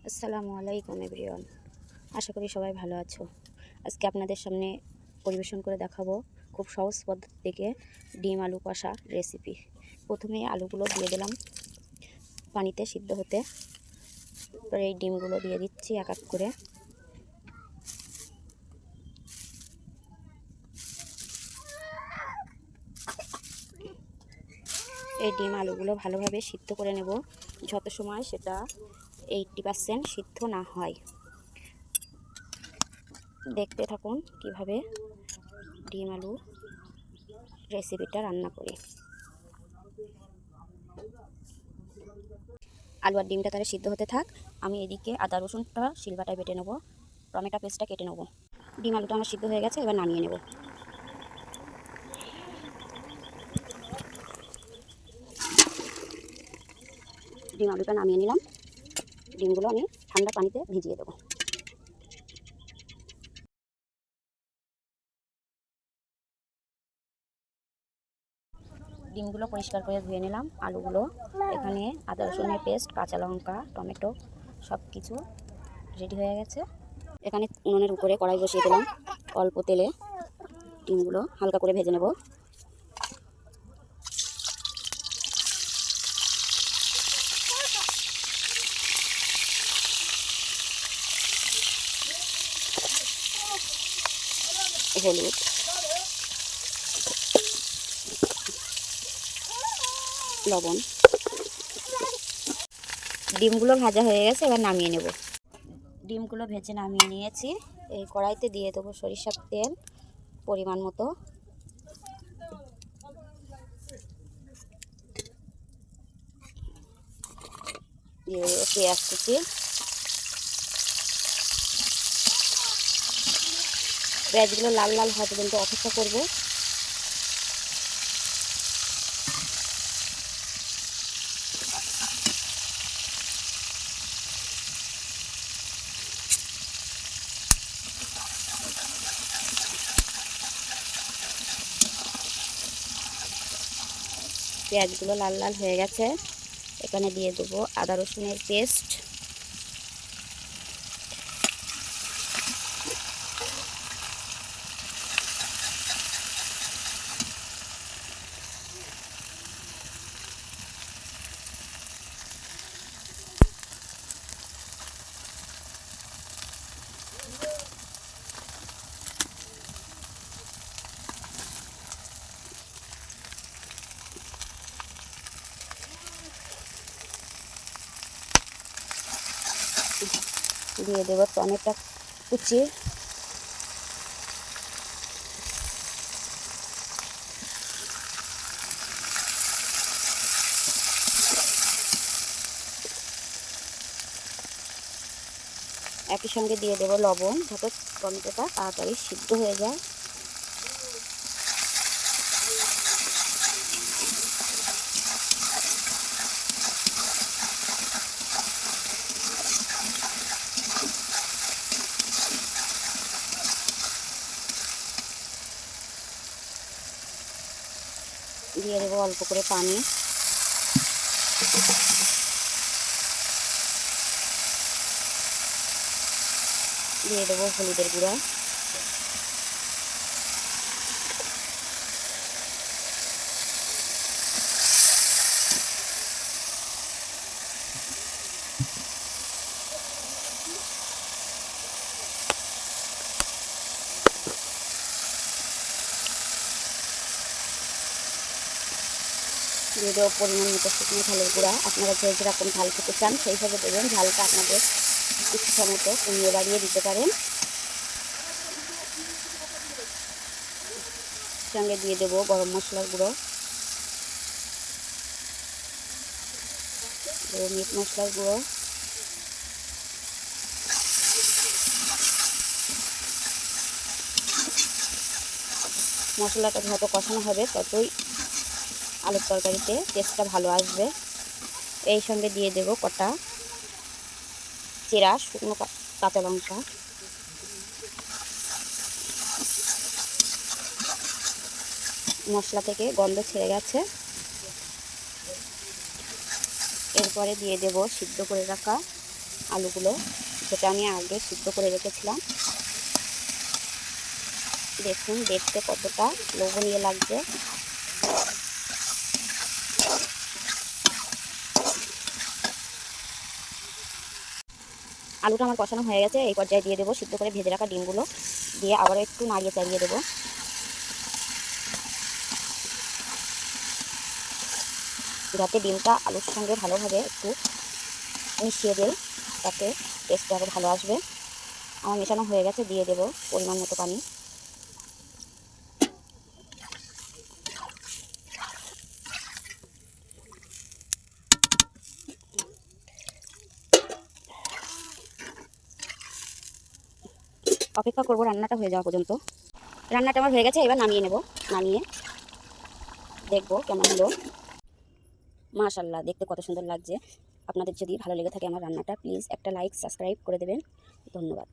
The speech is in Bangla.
আসসালামু আলাইকুম এভরিওয়ান। আশা করি সবাই ভালো আছো। আজকে আপনাদের সামনে পরিবেশন করে দেখাবো খুব সহজ পদ্ধতিতে ডিম আলু কষা রেসিপি। প্রথমে আলুগুলো দিয়ে দিলাম পানিতে সিদ্ধ হতে, পরে এই ডিমগুলো দিয়ে দিচ্ছি এক এক করে। এই ডিম আলুগুলো ভালোভাবে সিদ্ধ করে নেব, যত সময় সেটা 80% সিদ্ধ না হয়। দেখতে থাকুন কিভাবে ডিম আলু রেসিপিটা রান্না করি। আলু আর ডিমটা তাহলে সিদ্ধ হতে থাক, আমি এদিকে আদা রসুনটা শিলবাটায় বেটে নেবো, টমেটো পেস্টটা কেটে নেবো। ডিম আলুটা আমার সিদ্ধ হয়ে গেছে, এবার নামিয়ে নেব। ডিম আলুটা নামিয়ে নিলাম, ডিমগুলো আমি ঠান্ডা পানিতে ভিজিয়ে দেবো। ডিমগুলো পরিষ্কার করে ধুয়ে নিলাম। আলুগুলো এখানে আদা রসুনের পেস্ট, কাঁচা লঙ্কা, টমেটো সব কিছু রেডি হয়ে গেছে। এখানে উনুনের উপরে কড়াই বসিয়ে দিলাম, অল্প তেলে ডিমগুলো হালকা করে ভেজে নেব। হলুদ, লবণ, ডিমগুলো ভাজা হয়ে গেছে, এবার নামিয়ে নেব। ডিমগুলো ভেজে নামিয়ে নিয়েছি। এই কড়াইতে দিয়ে দেবো সরিষার তেল পরিমাণ মতো, দিয়ে দেবো পেঁয়াজ কুচি। পেঁয়াজগুলো লাল লাল হওয়া পর্যন্ত অপেক্ষা করব। পেঁয়াজগুলো লাল লাল হয়ে গেছে, এখানে দিয়ে দেবো আদা রসুনের পেস্ট, দিয়ে দেবো টমেটো কুচি, একই সঙ্গে দিয়ে দেবো লবণ, যাতে টমেটোটা তাড়াতাড়ি সিদ্ধ হয়ে যায়। দিয়ে দেবো অল্প করে পানি, দিয়ে দেবো হলুদের গুঁড়া, দিয়ে দেবো পরিমাণ মতো শুকনো ঝালের গুঁড়া। আপনারা যে যেরকম ঝাল খেতে চান সেইভাবে দেবেন, ঝালটা আপনাদের ইচ্ছা মতো কমিয়ে বাড়িয়ে দিতে পারেন। সঙ্গে দিয়ে দেবো গরম মশলার গুঁড়ো, দেবো মিট মশলার গুঁড়ো, মশলাটা যত কষানো হবে ততই আলুর তরকারিতে টেস্টটা ভালো আসবে। এই সঙ্গে দিয়ে দেবো কটা চেরা শুকনো কাঁচা লঙ্কা, মশলা থেকে গন্ধ ছেড়ে গেছে। এরপরে দিয়ে দেব সিদ্ধ করে রাখা আলুগুলো, যেটা আমি আগে সিদ্ধ করে রেখেছিলাম। দেখুন দেখতে কতটা লোভনীয় লাগছে। আলুটা আমার কষানো হয়ে গেছে। এই পর্যায়ে দিয়ে দেবো সিদ্ধ করে ভেজে রাখা ডিমগুলো, দিয়ে আবারও একটু নাড়িয়ে চাড়িয়ে দেবো। যাতে ডিমটা আলুর সঙ্গে ভালোভাবে একটু মিশিয়ে দেয়, তাতে টেস্টটা আরও ভালো আসবে। আমার মেশানো হয়ে গেছে, দিয়ে দেবো পরিমাণ মতো পানি। অপেক্ষা করবো রান্নাটা হয়ে যাওয়া পর্যন্ত। রান্নাটা আমার হয়ে গেছে, এবার নামিয়ে নেব। নামিয়ে দেখবো কেমন হলো। মাশাআল্লাহ, দেখতে কত সুন্দর লাগছে। আপনাদের যদি ভালো লেগে থাকে আমার রান্নাটা, প্লিজ একটা লাইক সাবস্ক্রাইব করে দেবেন। ধন্যবাদ।